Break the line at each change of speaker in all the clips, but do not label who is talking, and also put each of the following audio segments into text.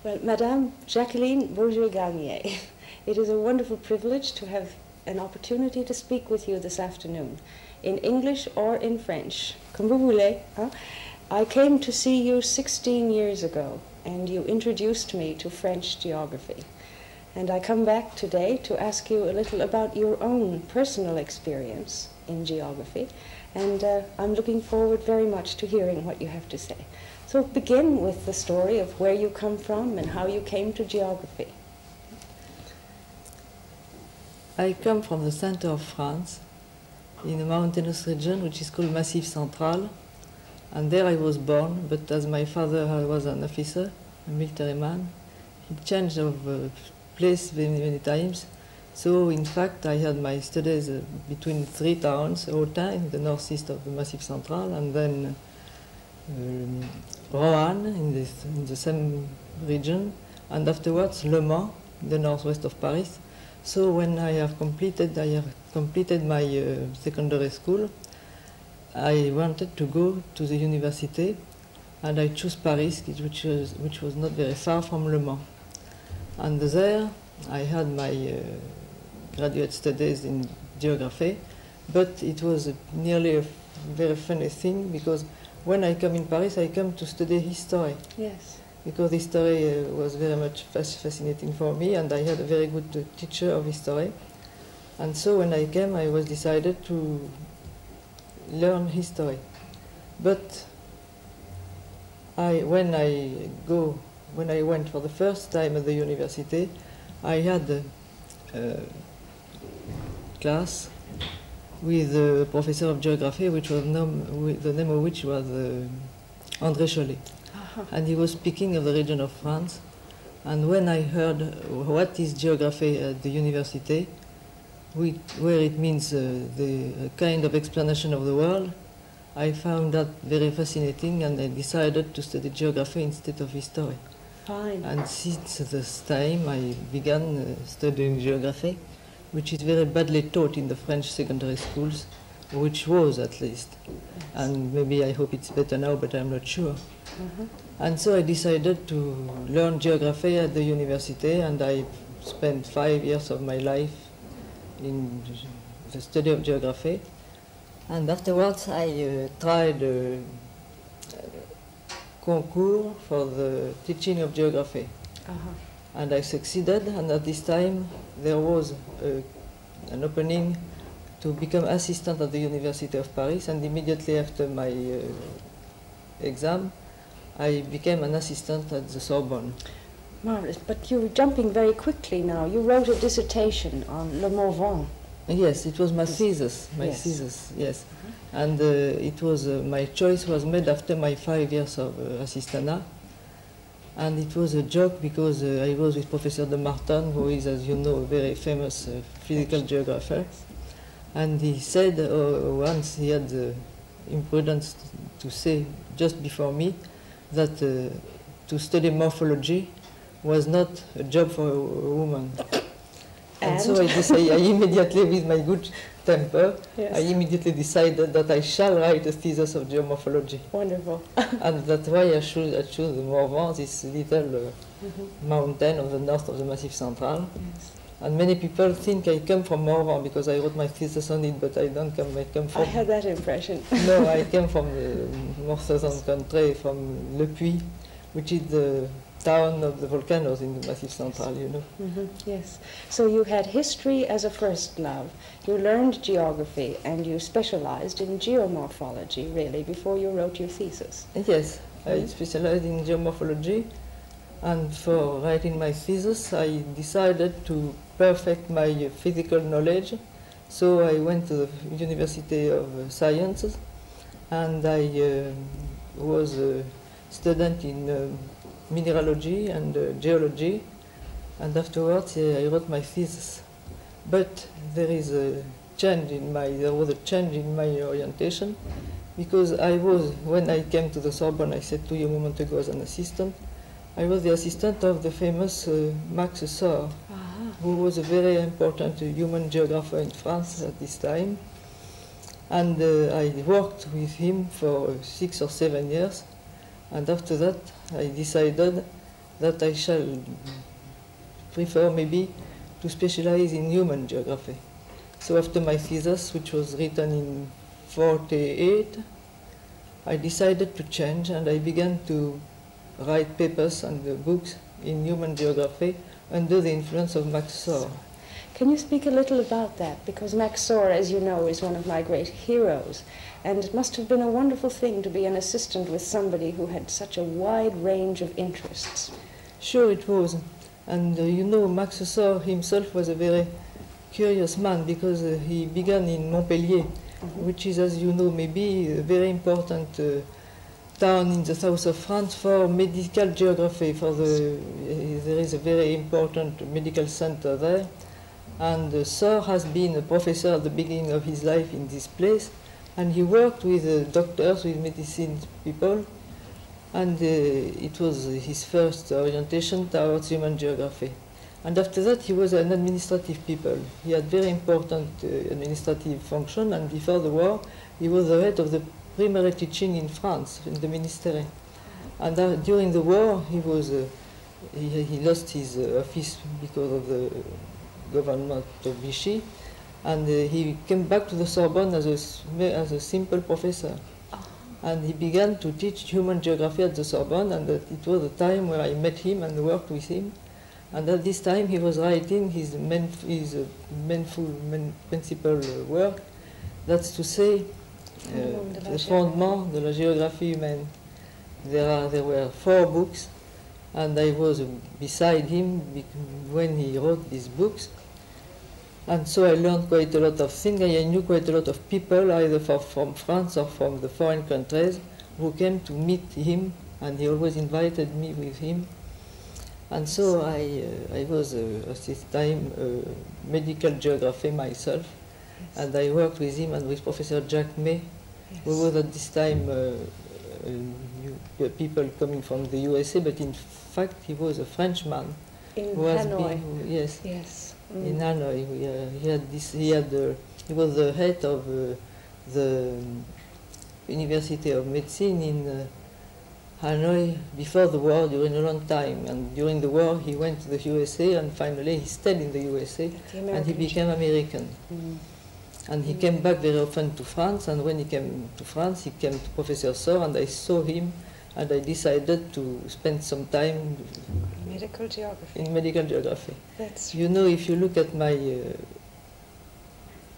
Well, Madame Jacqueline Bourget-Garnier, it is a wonderful privilege to have an opportunity to speak with you this afternoon, in English or in French. Comme vous voulez. Huh? I came to see you 16 years ago, and you introduced me to French geography. And I come back today to ask you a little about your own personal experience in geography, and I'm looking forward very much to hearing what you have to say. So begin with the story of where you come from and how you came to geography.
I come from the center of France, in a mountainous region which is called Massif Central, and there I was born, but as my father was an officer, a military man, he changed of place many times. So in fact I had my studies between three towns, Autun in the northeast of the Massif Central, and then Roanne in the same region, and afterwards Le Mans in the northwest of Paris. So when I have completed my secondary school, I wanted to go to the university, and I chose Paris, which was not very far from Le Mans. And there I had my graduate studies in geography, but it was nearly a very funny thing, because when I come in Paris, I come to study history.
Yes.
Because history was very much fascinating for me, and I had a very good teacher of history. And so when I came, I was decided to learn history. But when I went for the first time at the university, I had a class with a professor of geography, which was the name of which was André Chollet. And he was speaking of the region of France. And when I heard what is geography at the university, where it means the kind of explanation of the world, I found that very fascinating, and I decided to study geography instead of history.
Fine.
And since this time I began studying geography, which is very badly taught in the French secondary schools, which was at least. Yes. And maybe I hope it's better now, but I'm not sure. And so I decided to learn geography at the university, and I spent 5 years of my life in the study of geography. And afterwards I tried a concours for the teaching of geography. And I succeeded, and at this time there was an opening to become assistant at the University of Paris, and immediately after my exam I became an assistant at the Sorbonne.
Marvelous, but you're jumping very quickly now. You wrote a dissertation on Le Morvan.
Yes, it was my thesis, yes. And it was, my choice was made after my 5 years of assistanat. And it was a joke, because I was with Professor de Marton, who is, as you know, a very famous physical geographer. And he said once he had the imprudence to say just before me that to study morphology was not a job for a woman. And so I immediately, with my good temper, yes, I immediately decided that I shall write a thesis of geomorphology.
Wonderful.
And that's why I chose the Morvan, this little mountain of the north of the Massif Central.
Yes.
And many people think I come from Morvan because I wrote my thesis on it, but I don't come. I come from.
I had that impression.
No, I came from the more southern country, from Le Puy, which is the town of the volcanoes in the Massif Central, you know.
Yes. So you had history as a first love. You learned geography, and you specialized in geomorphology, really, before you wrote your thesis.
Yes, I specialized in geomorphology, and for writing my thesis, I decided to perfect my physical knowledge. So I went to the University of Sciences, and I was a student in mineralogy and geology, and afterwards I wrote my thesis. But there was a change in my orientation, because when I came to the Sorbonne, I said to you a moment ago, as an assistant, I was the assistant of the famous Max Sor, who was a very important human geographer in France at this time. And I worked with him for 6 or 7 years. And after that, I decided that I shall prefer maybe to specialize in human geography. So after my thesis, which was written in 1948, I decided to change, and I began to write papers and books in human geography under the influence of Max Sor.
Can you speak a little about that? Because Max Sor, as you know, is one of my great heroes, and it must have been a wonderful thing to be an assistant with somebody who had such a wide range of interests.
Sure it was. And you know, Max Sor himself was a very curious man, because he began in Montpellier, which is, as you know, maybe a very important town in the south of France for medical geography. There is a very important medical center there. And Sor has been a professor at the beginning of his life in this place, and he worked with doctors, with medicine people, and it was his first orientation towards human geography. And after that, he was an administrative people. He had very important administrative function, and before the war, he was the head of the primary teaching in France, in the ministry. And during the war, he lost his office because of the government of Vichy, and he came back to the Sorbonne as a simple professor. And he began to teach human geography at the Sorbonne, and it was the time where I met him and worked with him. And at this time he was writing his principal work, that's to say, the Fondement de la Géographie Humaine. There were 4 books, and I was beside him when he wrote these books. And so I learned quite a lot of things. I knew quite a lot of people, either from France or from the foreign countries, who came to meet him, and he always invited me with him. And so I was at this time medical geography myself, and I worked with him and with Professor Jacques May, who was at this time people coming from the USA, but in fact he was a Frenchman.
In Hanoi.
Yes. In Hanoi, he was the head of the University of Medicine in Hanoi before the war, during a long time. And during the war, he went to the USA, and finally he stayed in the USA, and he became American. And he came back very often to France, and when he came to France, he came to Professor Sor, and I saw him, and I decided to spend some time
medical geography.
In medical geography.
That's
you know, if you look at my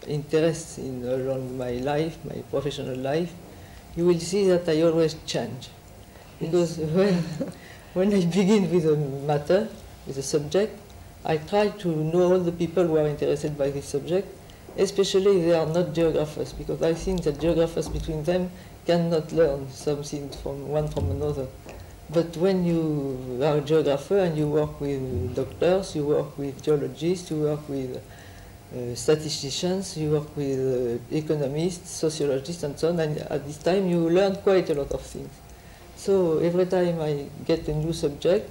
interests along my life, my professional life, you will see that I always change. Because when I begin with a matter, with a subject, I try to know all the people who are interested by this subject, especially if they are not geographers, because I think that geographers between them cannot learn something from one from another. But when you are a geographer and you work with doctors, you work with geologists, you work with statisticians, you work with economists, sociologists, and so on, and at this time you learn quite a lot of things. So every time I get a new subject,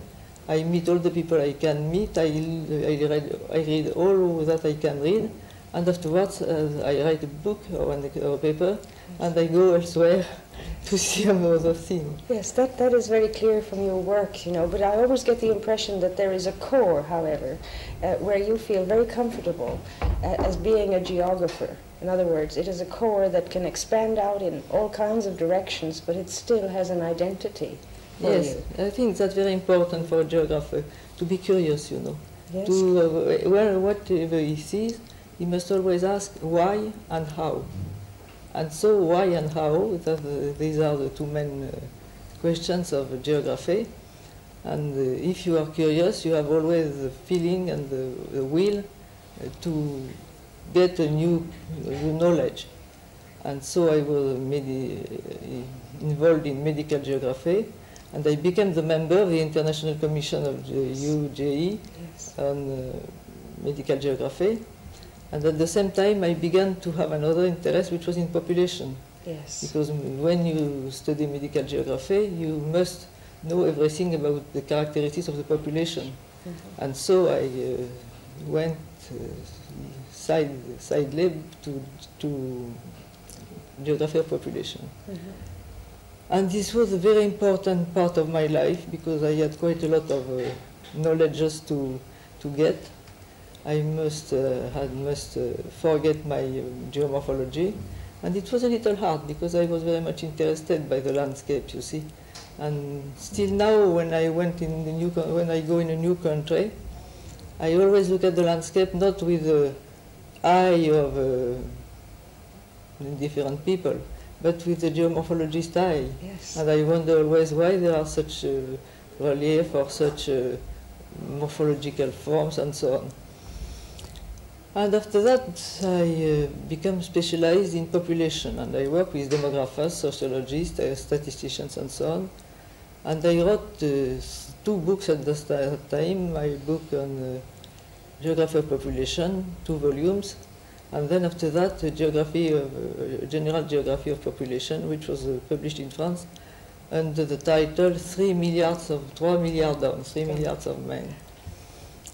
I meet all the people I can meet, I read all that I can read, and afterwards I write a book or a paper, and I go elsewhere to see another thing.
Yes, that is very clear from your work, you know, but I always get the impression that there is a core, however, where you feel very comfortable as being a geographer. In other words, it is a core that can expand out in all kinds of directions, but it still has an identity.
Yes, I think that's very important for a geographer, to be curious, you know.
Yes.
Whatever he sees, he must always ask why and how. And so why and how, these are the two main questions of geography. And if you are curious, you have always the feeling and the will to get a new knowledge. And so I was involved in medical geography, and I became the member of the International Commission of the UJE on medical geography. And at the same time, I began to have another interest, which was in population.
Yes.
Because when you study medical geography, you must know everything about the characteristics of the population. Mm-hmm. And so I went side lab to geography of population. Mm-hmm. And this was a very important part of my life because I had quite a lot of knowledge just to get. I must forget my geomorphology, and it was a little hard because I was very much interested by the landscape, you see. And still now, when I go in a new country, I always look at the landscape not with the eye of different people, but with the geomorphologist eye.
Yes.
And I wonder always why there are such relief or such morphological forms and so on. And after that, I became specialized in population, and I work with demographers, sociologists, statisticians, and so on. And I wrote 2 books at that time, my book on geography of population, 2 volumes, and then after that, general geography of population, which was published in France, under the title 3 milliards d'hommes, 3 milliards of men.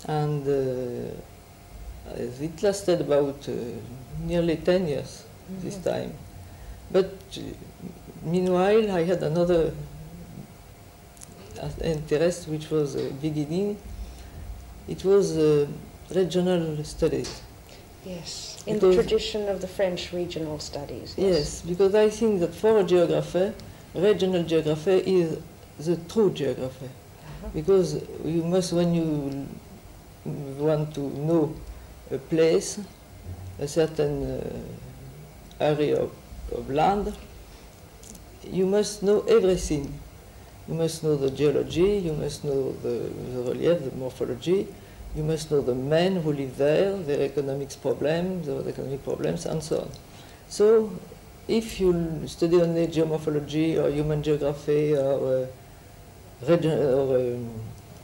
And it lasted about nearly 10 years this time. But meanwhile, I had another interest which was beginning. It was regional studies.
Yes, in the tradition of the French regional studies.
Yes, because I think that for a geographer, regional geography is the true geography. Because you must, when you want to know a place, a certain area of land, you must know everything. You must know the geology, you must know the relief, the morphology, you must know the men who live there, their economic problems, and so on. So, if you study only geomorphology or human geography or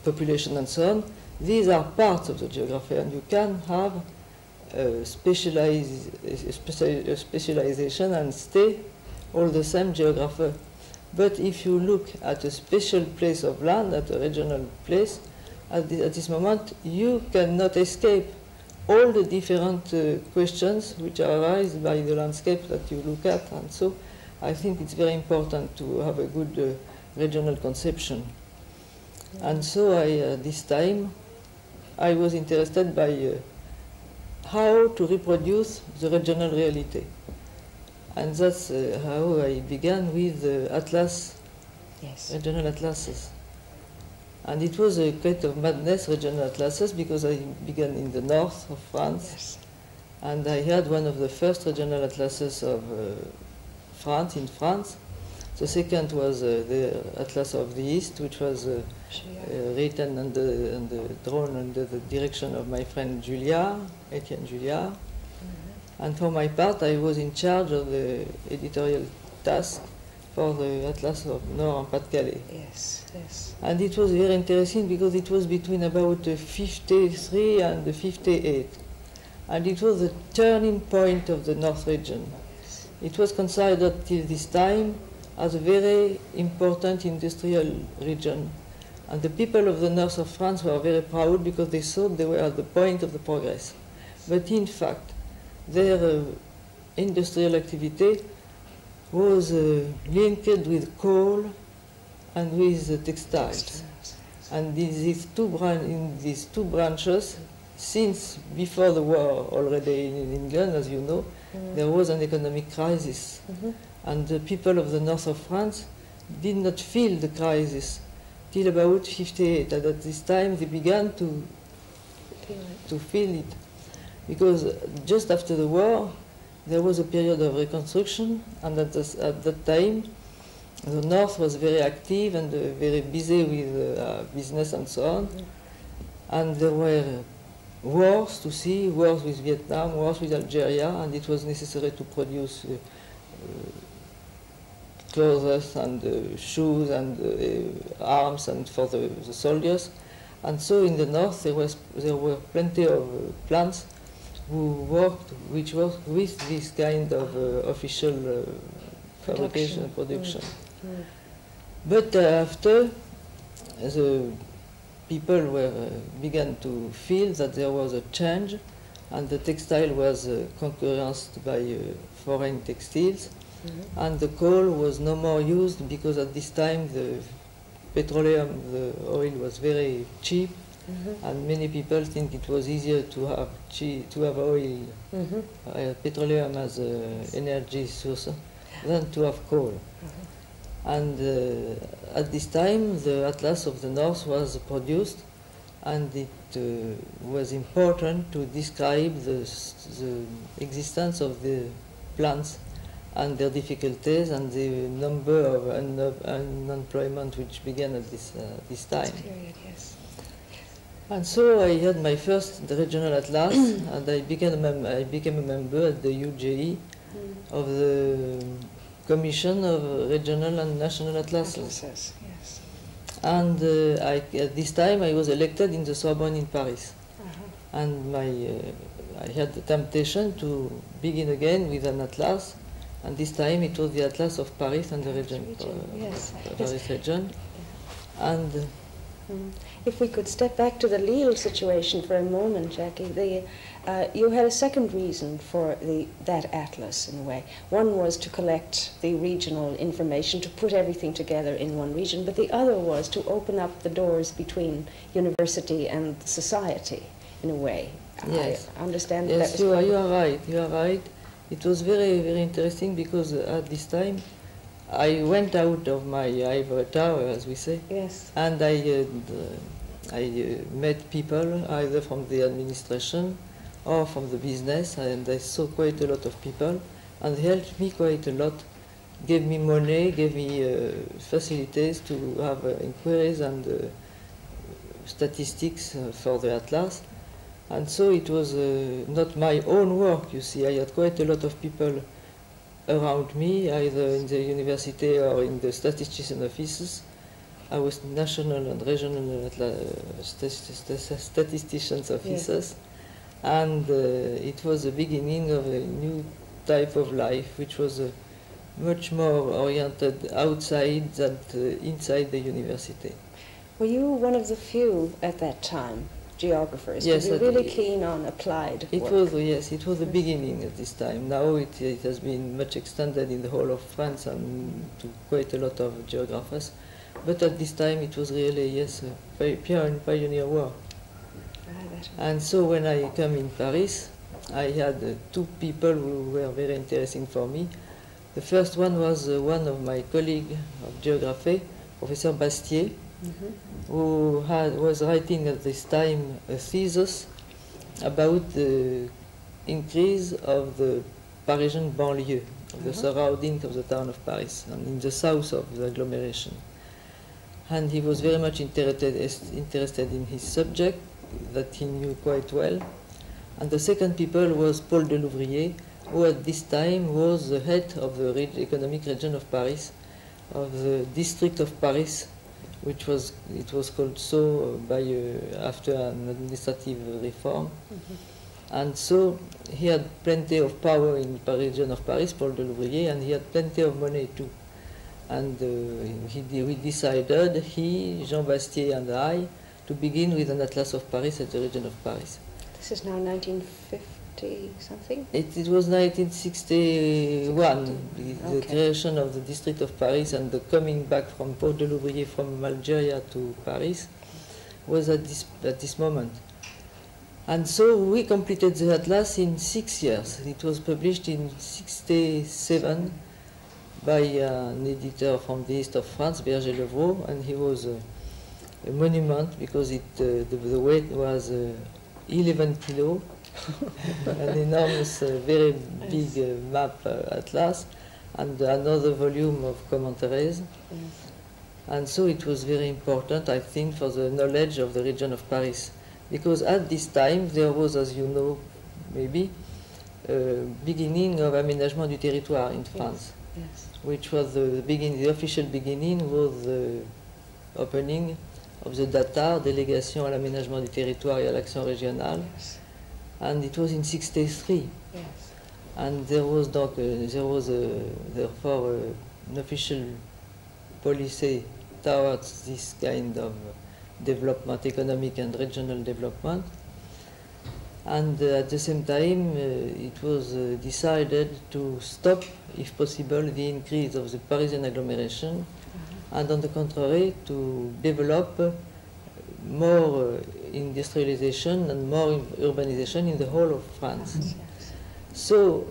population and so on, these are parts of the geography, and you can have a specialization and stay all the same geographer. But if you look at a special place of land, at a regional place, at this moment, you cannot escape all the different questions which arise by the landscape that you look at. And so I think it's very important to have a good regional conception. And so this time, I was interested by how to reproduce the regional reality. And that's how I began with the atlas, regional atlases. And it was a kind of madness, regional atlases, because I began in the north of France. And I had one of the first regional atlases of France, in France. The second was the Atlas of the East, which was written and drawn under the direction of my friend Etienne Julliard. And for my part, I was in charge of the editorial task for the Atlas of Nord and Pas-de-Calais.
Yes, yes.
And it was very interesting because it was between about 53 and 58. And it was the turning point of the North region. It was considered till this time as a very important industrial region. And the people of the north of France were very proud because they thought they were at the point of the progress. But in fact, their industrial activity was linked with coal and with textiles. And in these two branches, since before the war already in England, as you know, there was an economic crisis. And the people of the north of France did not feel the crisis till about 58. And at this time they began to feel it. Because just after the war, there was a period of reconstruction, and at that time, the north was very active and very busy with business and so on. And there were wars to see, wars with Vietnam, wars with Algeria, and it was necessary to produce clothes and shoes and arms and for the soldiers. And so in the north there were plenty of plants which worked with this kind of official fabrication and production. But after, the people began to feel that there was a change, and the textile was concurrenced by foreign textiles, and the coal was no more used because at this time the petroleum, the oil was very cheap, and many people think it was easier to have oil, petroleum as an energy source than to have coal. And at this time, the Atlas of the North was produced, and it was important to describe the existence of the plants and their difficulties and the number of unemployment which began at this time.
Period, yes.
And so I had my first regional atlas, and I became a member at the UJE of the Commission of Regional and National Atlases.
Yes.
And at this time I was elected in the Sorbonne in Paris. And I had the temptation to begin again with an atlas, and this time it was the Atlas of Paris and the region, Paris region. And
if we could step back to the Lille situation for a moment, Jackie, you had a second reason for that atlas in a way. One was to collect the regional information, to put everything together in one region, but the other was to open up the doors between university and society in a way.
Yes.
I understand
yes,
that.
You are right. You are right. It was very, very interesting because at this time I went out of my ivory tower, as we say,
yes,
and I met people either from the administration or from the business, and I saw quite a lot of people, and they helped me quite a lot, gave me money, gave me facilities to have inquiries and statistics for the atlas. And so it was not my own work, you see. I had quite a lot of people around me, either in the university or in the statistician offices. I was national and regional statisticians offices. Yes. And it was the beginning of a new type of life, which was much more oriented outside than inside the university.
Were you one of the few at that time geographers?
Yes,
were you really keen on applied work?
Yes, it was the beginning at this time. Now it has been much extended in the whole of France and to quite a lot of geographers. But at this time it was really, yes, pioneer work. And so when I came in Paris, I had two people who were very interesting for me. The first one was one of my colleagues of geography, Professor Bastier, who was writing at this time a thesis about the increase of the Parisian banlieue, of the surrounding of the town of Paris, and in the south of the agglomeration. And he was very much interested in his subject, that he knew quite well. And the second people was Paul Delouvrier, who at this time was the head of the economic region of Paris, of the district of Paris, which was called so after an administrative reform. And so he had plenty of power in the region of Paris, Paul Delouvrier, and he had plenty of money too. And we decided, he, Jean Bastier and I, to begin with an Atlas of Paris at the region of Paris.
This is now 1950 something?
It was 1961, the creation of the district of Paris and the coming back from Paul Delouvrier from Algeria to Paris was at this moment. And so we completed the Atlas in 6 years. It was published in 1967 by an editor from the east of France, Berger Levrault, and he was a monument because the weight was 11 kilo, an enormous, very big map atlas, and another volume of commentaries. And so it was very important, I think, for the knowledge of the region of Paris, because at this time there was, as you know, maybe, beginning of aménagement du territoire in France, which was the official beginning was the opening of the DATAR, Délégation à l'aménagement du territoire et à l'action régionale, and it was in 1963. And there was therefore an official policy towards this kind of development, economic and regional development. And at the same time, it was decided to stop, if possible, the increase of the Parisian agglomeration, and on the contrary, to develop more industrialization and more urbanization in the whole of France. So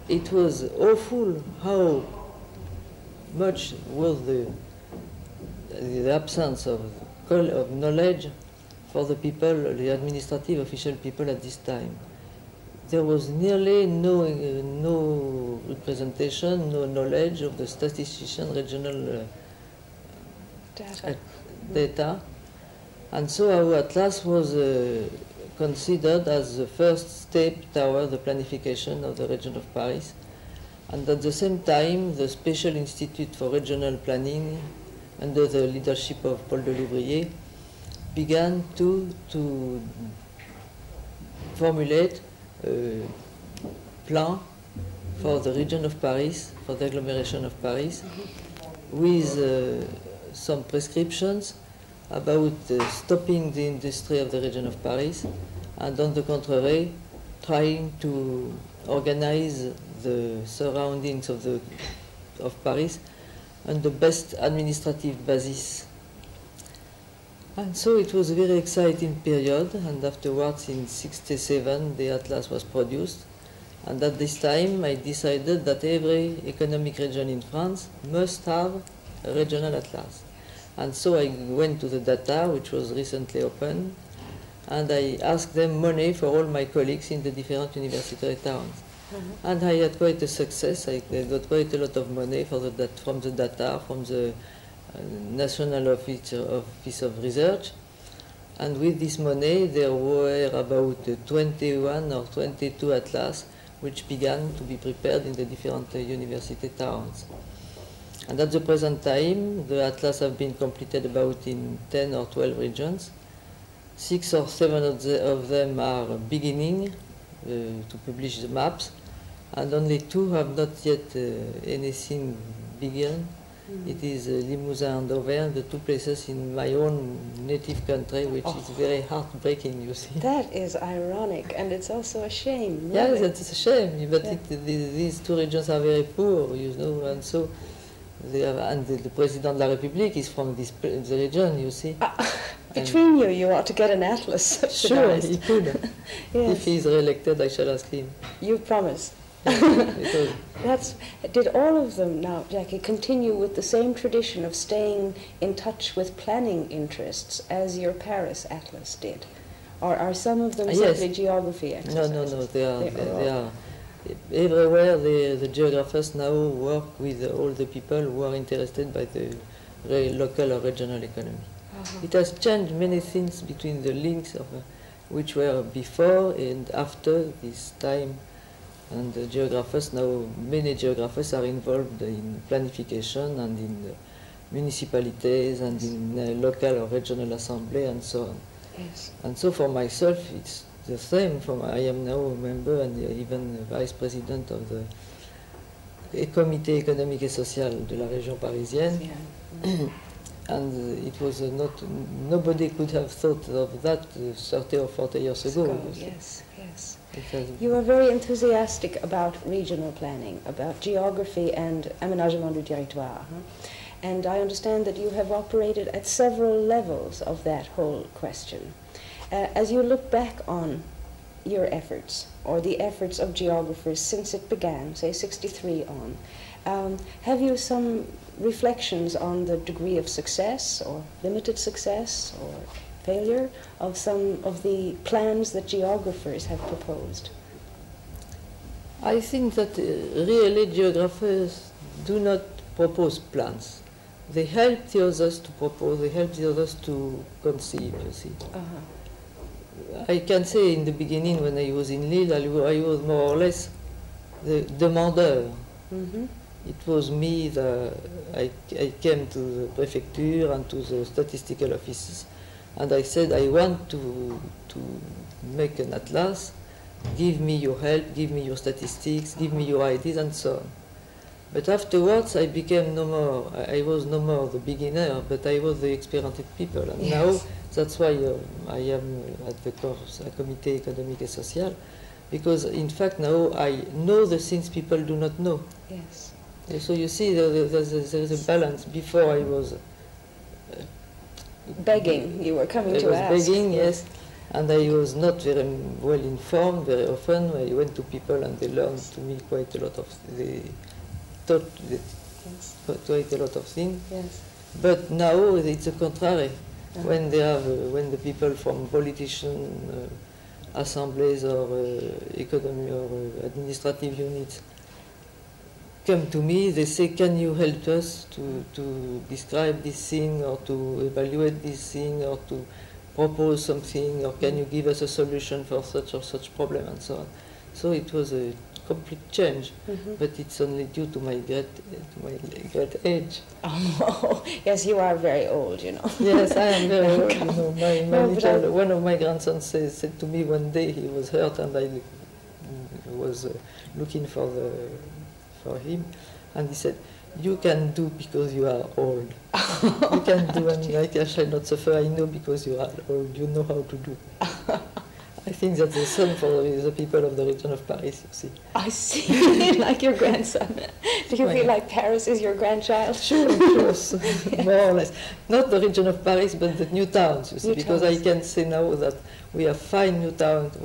it was awful how much was the absence of knowledge for the people, the administrative official people at this time. There was nearly no representation, no knowledge of the statistician regional data. And so our atlas was considered as the first step toward the planification of the region of Paris. And at the same time, the Special Institute for Regional Planning, under the leadership of Paul Delouvrier, began to formulate a plan for the region of Paris, for the agglomeration of Paris, with some prescriptions about stopping the industry of the region of Paris, and on the contrary, trying to organize the surroundings of Paris on the best administrative basis. And so it was a very exciting period, and afterwards in 1967 the atlas was produced, and at this time I decided that every economic region in France must have a regional atlas. And so I went to the data, which was recently opened, and I asked them money for all my colleagues in the different university towns. And I had quite a success. I got quite a lot of money for from the data, from the National Office of Research. And with this money, there were about 21 or 22 atlas which began to be prepared in the different university towns. And at the present time, the atlas have been completed about in 10 or 12 regions. 6 or 7 of them are beginning to publish the maps, and only 2 have not yet anything begun. It is Limousin and Auvergne, the 2 places in my own native country, which is very heartbreaking, you see.
That is ironic, and it's also a shame.
Yes,
Really.
it's a shame, but these 2 regions are very poor, you know, and so they are, and the President de la République is from the region, you see.
Between you ought to get an atlas.
Sure, he could.
Yes.
If he is re-elected, I shall ask him.
You promise. Did all of them now, Jackie, continue with the same tradition of staying in touch with planning interests as your Paris atlas did? Or are some of them simply geography exercises?
No, they are everywhere. The geographers now work with all the people who are interested by the local or regional economy. It has changed many things between the links of which were before and after this time. And the geographers now, many geographers are involved in planification and in municipalities and in local or regional assembly and so on.
Yes.
And so for myself, it's the same. I am now a member and even vice president of the Comité économique et social de la région parisienne.
Yeah.
And it was nobody could have thought of that 30 or 40 years ago.
Yes, yes.
You
are very enthusiastic about regional planning, about geography and aménagement du territoire. And I understand that you have operated at several levels of that whole question. As you look back on your efforts, or the efforts of geographers since it began, say 63 on, have you some reflections on the degree of success or limited success or failure of some of the plans that geographers have proposed?
I think that really geographers do not propose plans. They help the others to propose, they help the others to conceive, you see. I can say in the beginning when I was in Lille, I was more or less the demandeur. It was me that I came to the prefecture and to the statistical offices, and I said, I want to make an atlas, give me your help, give me your statistics, give me your ideas, and so on. But afterwards, I became no more. I was no more the beginner, but I was the experienced people. And
Yes.
now that's why I am at the Comité économique et social, because in fact now I know the things people do not know.
Yes.
And so you see, there's a balance. Before I was
Begging, you were coming
I
to
was
ask.
begging, yes, and I was not very well informed very often. I went to people and they learned to me quite a lot of, they taught
Yes.
quite a lot of things.
Yes.
But now it's the contrary.
Uh-huh.
When they have, when the people from politician assemblies or economy or administrative units come to me, they say, can you help us to describe this thing or to evaluate this thing or to propose something, or can you give us a solution for such or such problem and so on. So it was a complete change, but it's only due to my great age.
Oh, yes, you are very old, you know.
Yes, I am very old. You know, one of my grandsons said to me one day he was hurt and I was looking for him, and he said, "You can do because you are old. You can do, and I shall not suffer. I know because you are old. You know how to do." I think that's the same for the people of the region of Paris, you see.
I see, like your grandson. Do you feel like Paris is your grandchild?
Sure, more or less. Not the region of Paris, but the new towns, you see, because I can say now that we have 5 new towns,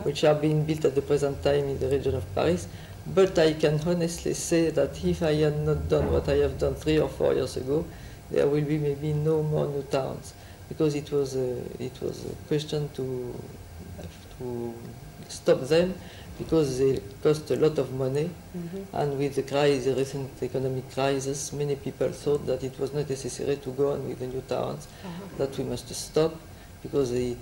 which are being built at the present time in the region of Paris. But I can honestly say that if I had not done what I have done 3 or 4 years ago, there will be maybe no more new towns, because it was a question to stop them, because they cost a lot of money, and with the recent economic crisis, many people thought that it was not necessary to go on with the new towns, that we must stop, because it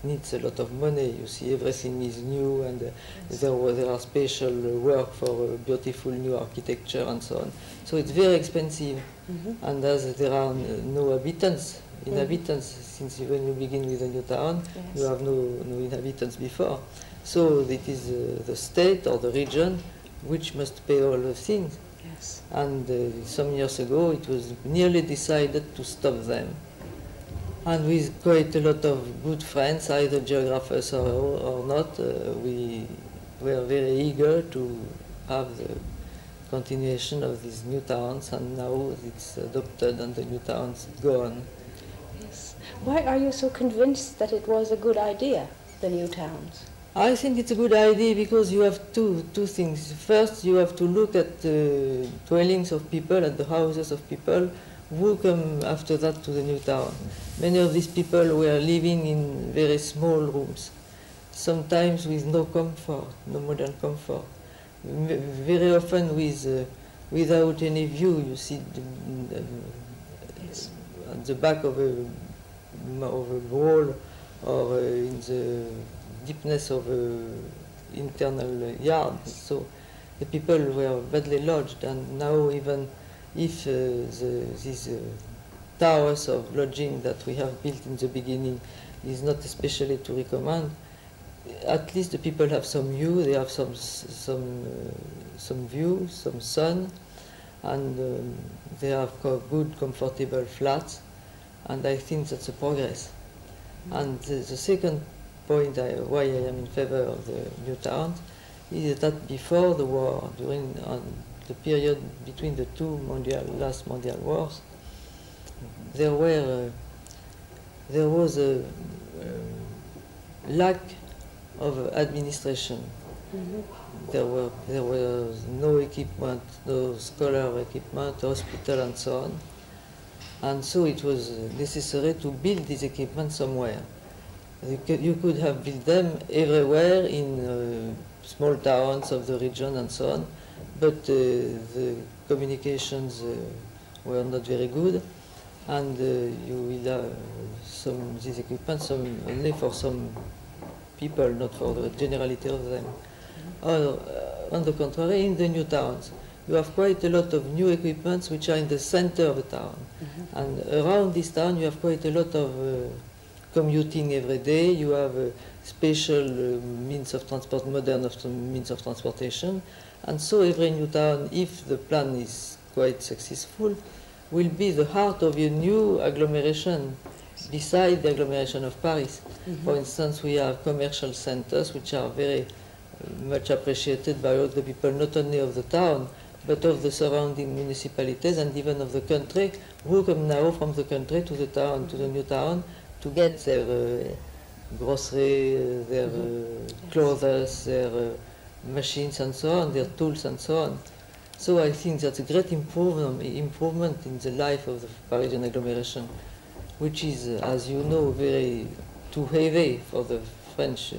needs a lot of money. You see, everything is new, and there are special work for beautiful new architecture and so on. So it's very expensive, and as there are no inhabitants, since when you begin with a new town, you have no inhabitants before. So it is the state or the region which must pay all the things.
Yes.
And some years ago, it was nearly decided to stop them. And with quite a lot of good friends, either geographers or not, we were very eager to have the continuation of these new towns, and now it's adopted and the new towns go on.
Yes. Why are you so convinced that it was a good idea, the new towns?
I think it's a good idea because you have two things. First, you have to look at the dwellings of people, at the houses of people who come after that to the new town. Many of these people were living in very small rooms, sometimes with no comfort, no modern comfort. Very often without any view. You see at the back of a wall or in the deepness of an internal yard. So the people were badly lodged, and now even if these towers of lodging that we have built in the beginning is not especially to recommend, at least the people have some view, they have some view, some sun, and they have good, comfortable flats, and I think that's a progress. And the second point why I am in favor of the new towns is that before the war, during the period between the last mondial wars, there was a lack of administration. There was no equipment, no scholar equipment, hospital and so on. And so it was necessary to build this equipment somewhere. You could have built them everywhere in small towns of the region and so on, but the communications were not very good, and you will have these equipments only for some people, not for the generality of them. On the contrary, in the new towns, you have quite a lot of new equipments which are in the center of the town. And around this town you have quite a lot of commuting every day. You have special means of transport, modern means of transportation. And so every new town, if the plan is quite successful, will be the heart of a new agglomeration beside the agglomeration of Paris. For instance, we have commercial centers which are very much appreciated by all the people, not only of the town, but of the surrounding municipalities and even of the country, who come now from the country to the town, to the new town, to get their grocery, their clothes, their machines and so on, their tools and so on. So I think that's a great improvement in the life of the Parisian agglomeration, which is, as you know, very too heavy for the French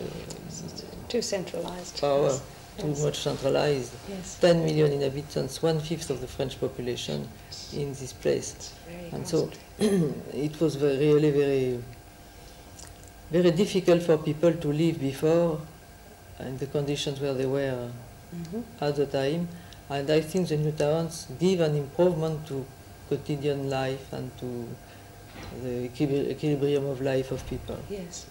too centralized.
Power,
Yes.
too
Yes.
much centralized.
Yes.
10 million inhabitants, 1/5 of the French population in this place.
It's very
And so
concentrated.
it was really very difficult for people to live before in the conditions where they were at the time. And I think the new towns give an improvement to quotidian life and to the equilibrium of life of people.
Yes.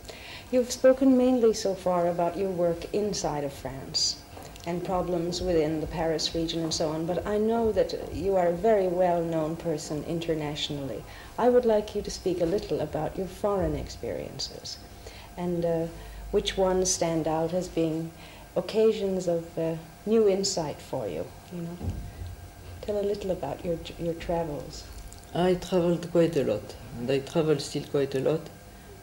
You've spoken mainly so far about your work inside of France and problems within the Paris region and so on, but I know that you are a very well-known person internationally. I would like you to speak a little about your foreign experiences and which ones stand out as being occasions of new insight for you, you know. Tell a little about your travels.
I traveled quite a lot, and I travel still quite a lot,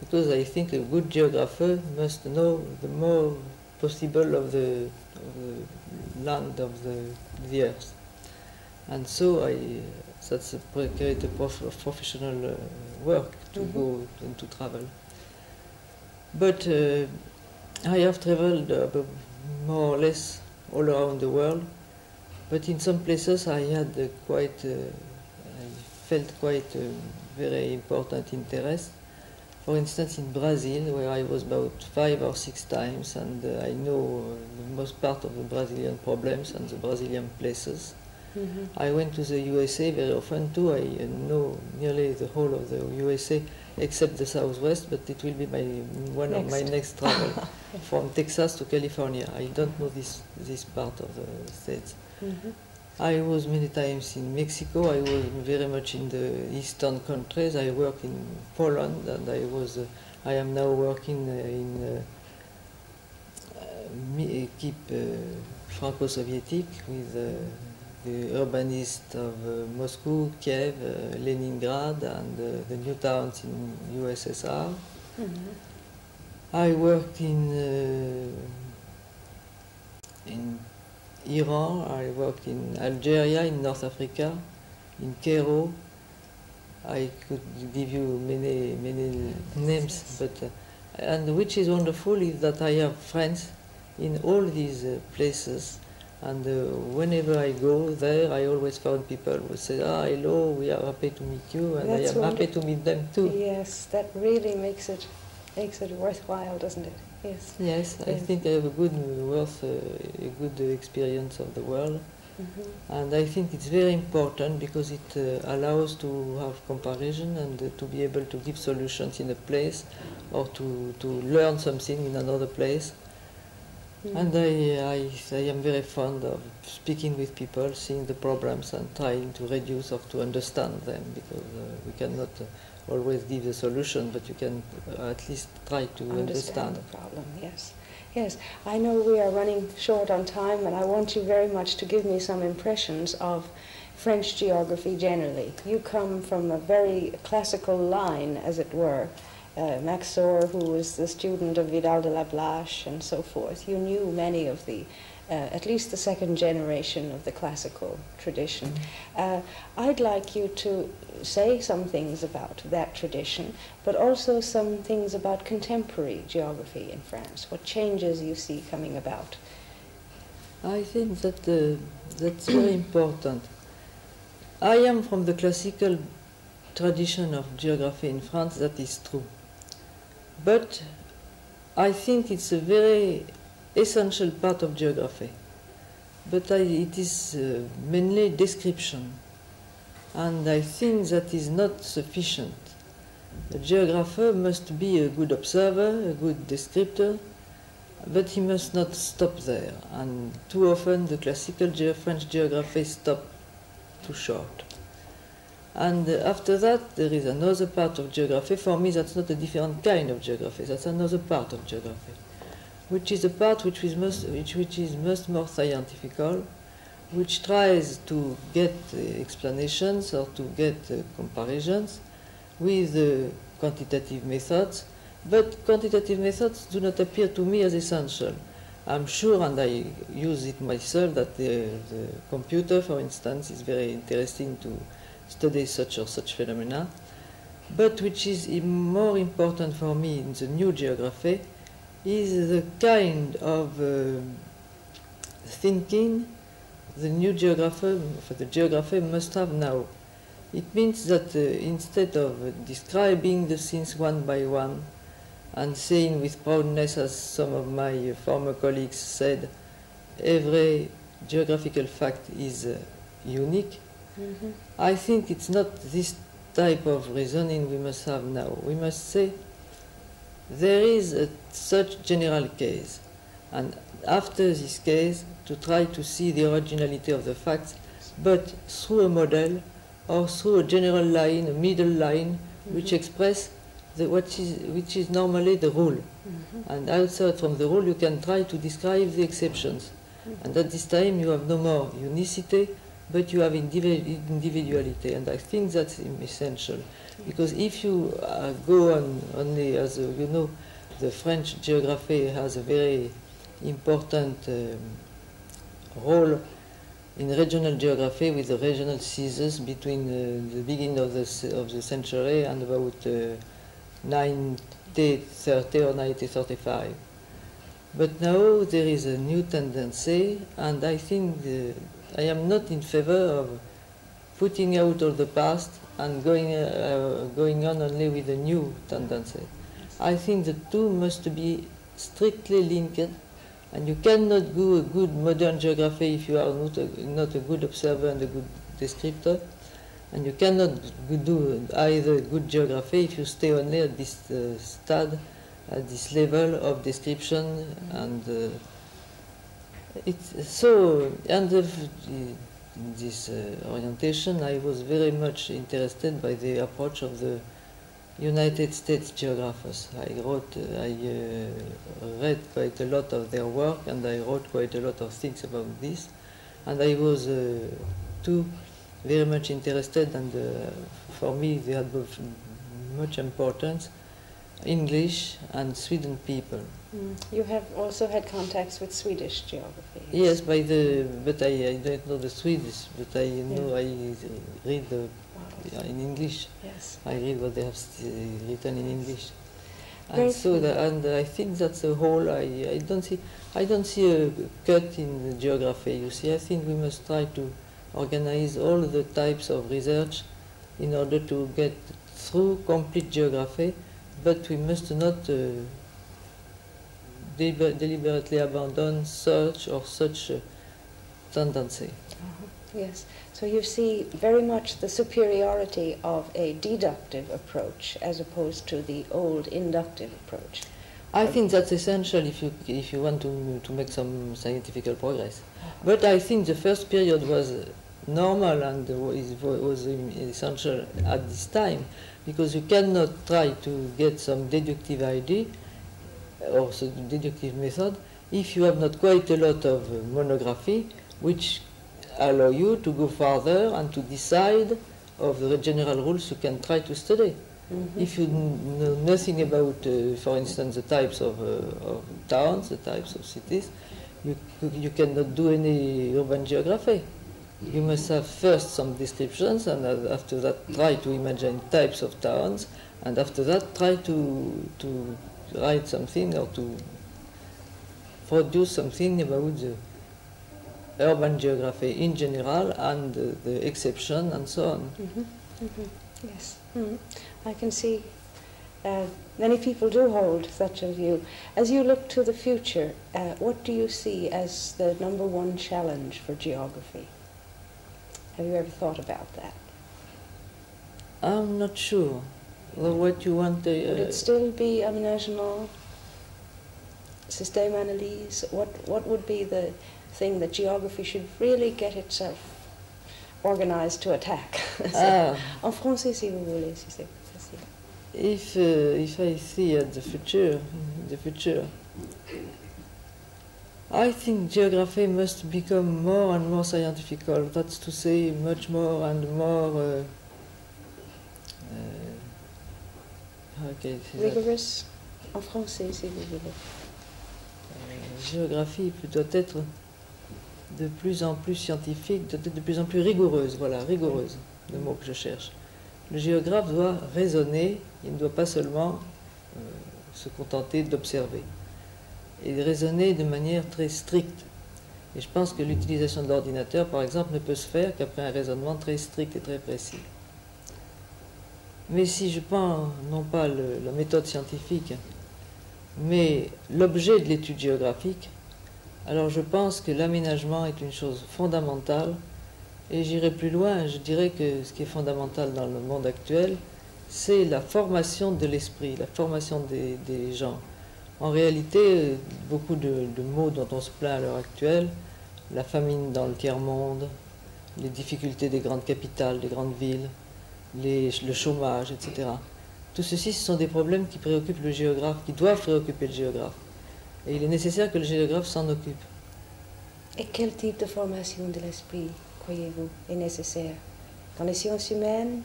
because I think a good geographer must know the more possible of the land of the earth. And so that's a great professional work to go and to travel. But I have traveled more or less all around the world, but in some places I had I felt quite very important interest. For instance, in Brazil, where I was about 5 or 6 times, and I know the most part of the Brazilian problems and the Brazilian places. I went to the USA very often too. I know nearly the whole of the USA except the Southwest, but it will be one of my next travel from Texas to California. I don't know this part of the States. I was many times in Mexico. I was very much in the eastern countries. I worked in Poland, and I am now working in Équipe Franco-Soviétique with the urbanists of Moscow, Kiev, Leningrad, and the new towns in USSR. I worked in Iran, I worked in Algeria, in North Africa, in Cairo. I could give you many names, but and which is wonderful is that I have friends in all these places, and whenever I go there, I always found people who say, hello, we are happy to meet you, and
That's
I am happy to meet them too.
Yes, that really makes it worthwhile, doesn't it? Yes.
Yes, I think I have a good experience of the world, and I think it's very important because it allows to have comparison and to be able to give solutions in a place or to learn something in another place. And I am very fond of speaking with people, seeing the problems and trying to reduce or to understand them, because we cannot always give the solution, but you can at least try to understand.
The problem. Yes, yes. I know we are running short on time, and I want you very much to give me some impressions of French geography generally. You come from a very classical line, as it were. Maxor, who was the student of Vidal de la Blache and so forth. You knew many of the, at least the second generation of the classical tradition. I'd like you to say some things about that tradition, but also some things about contemporary geography in France, what changes you see coming about.
I think that that's very important. I am from the classical tradition of geography in France, that is true. But I think it's a very essential part of geography. But it is mainly description. And I think that is not sufficient. A geographer must be a good observer, a good descriptor, but he must not stop there. And too often the classical French geography stops too short. And after that, there is another part of geography. For me, that's not a different kind of geography. That's another part of geography, which is a part which is much more scientifical, which tries to get explanations or to get comparisons with quantitative methods. But quantitative methods do not appear to me as essential. I'm sure, and I use it myself, that the computer, for instance, is very interesting to study such or such phenomena. But which is more important for me in the new geography is the kind of thinking the new geographer, the geographer must have now. It means that instead of describing the scenes one by one and saying with proudness, as some of my former colleagues said, every geographical fact is unique, I think it's not this type of reasoning we must have now. We must say there is such general case, and after this case to try to see the originality of the facts, but through a model or through a general line, a middle line, which express which is normally the rule. And outside from the rule you can try to describe the exceptions. And at this time you have no more unicity, but you have individuality, and I think that's essential. Because if you go on only as, you know, the French geography has a very important role in regional geography with the regional seasons between the beginning of the century and about 1930 or 1935. But now there is a new tendency, and I think I am not in favor of putting out all the past and going on only with a new tendency. I think the two must be strictly linked, and you cannot do a good modern geography if you are not a good observer and a good descriptor, and you cannot do either good geography if you stay only at this at this level of description. And it's so under this orientation, I was very much interested by the approach of the United States geographers. I read quite a lot of their work, and I wrote quite a lot of things about this, and I was too very much interested, and for me they had both much importance, English and Sweden people.
You have also had contacts with Swedish geography.
Yes, but I don't know the Swedish, but I know, I read in English.
Yes.
I read what they have written in English.
Very
And so, I think that's a whole. I don't see a cut in the geography. You see, I think we must try to organize all the types of research in order to get through complete geography, but we must not deliberately abandon such tendency.
Yes, so you see very much the superiority of a deductive approach as opposed to the old inductive approach.
I think that's essential if you want to make some scientific progress. But I think the first period was normal and was essential at this time, because you cannot try to get some deductive idea or some deductive method if you have not quite a lot of monography which allow you to go further and to decide of the general rules you can try to study. If you know nothing about, for instance, the types of towns, the types of cities, you cannot do any urban geography. You must have first some descriptions, and after that try to imagine types of towns, and after that try to write something or to produce something about the urban geography in general and the exception and so on.
Yes, I can see many people do hold such a view. As you look to the future, what do you see as the #1 challenge for geography? Have you ever thought about that?
I'm not sure. Well, what you want?
Would it still be aménagement? système-analyse, what would be the thing that geography should really get itself organized to attack? En français, si vous voulez, si c'est facile.
If I see at the future, I think geography must become more and more scientific. That's to say, much more and more.
Rigorous, en français, si vous voulez.
Géographie doit être de plus en plus scientifique, doit être de plus en plus rigoureuse. Voilà, rigoureuse, le mot que je cherche. Le géographe doit raisonner, il ne doit pas seulement se contenter d'observer. Et raisonner de manière très stricte. Et je pense que l'utilisation de l'ordinateur, par exemple, ne peut se faire qu'après un raisonnement très strict et très précis. Mais si je prends non pas la méthode scientifique, mais l'objet de l'étude géographique, alors je pense que l'aménagement est une chose fondamentale. Et j'irai plus loin, je dirais que ce qui est fondamental dans le monde actuel, c'est la formation de l'esprit, la formation des gens. En réalité, beaucoup de maux dont on se plaint à l'heure actuelle, la famine dans le tiers-monde, les difficultés des grandes capitales, des grandes villes, le chômage, etc. Tout ceci, ce sont des problèmes qui préoccupent le géographe, qui doivent préoccuper le géographe. Et il est nécessaire que le géographe s'en occupe.
Et quel type de formation de l'esprit, croyez-vous, est nécessaire? Dans les sciences humaines,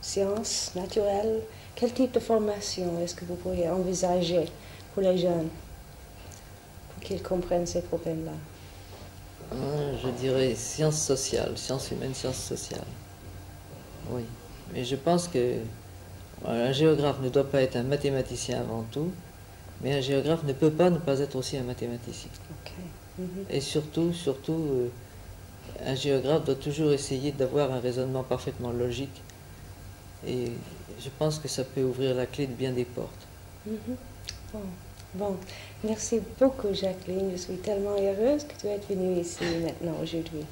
sciences naturelles, quel type de formation est-ce que vous pourriez envisager pour les jeunes, pour qu'ils comprennent ces problèmes-là?
Je dirais sciences sociales, sciences humaines, sciences sociales. Oui, mais je pense que un géographe ne doit pas être un mathématicien avant tout, mais un géographe ne peut pas ne pas être aussi un mathématicien.
Okay.
Et surtout, un géographe doit toujours essayer d'avoir un raisonnement parfaitement logique. Et je pense que ça peut ouvrir la clé de bien des portes.
Bon, merci beaucoup Jacqueline. Je suis tellement heureuse que tu es venue ici maintenant aujourd'hui.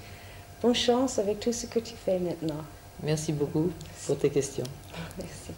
Bonne chance avec tout ce que tu fais maintenant.
Merci beaucoup pour tes questions.
Merci.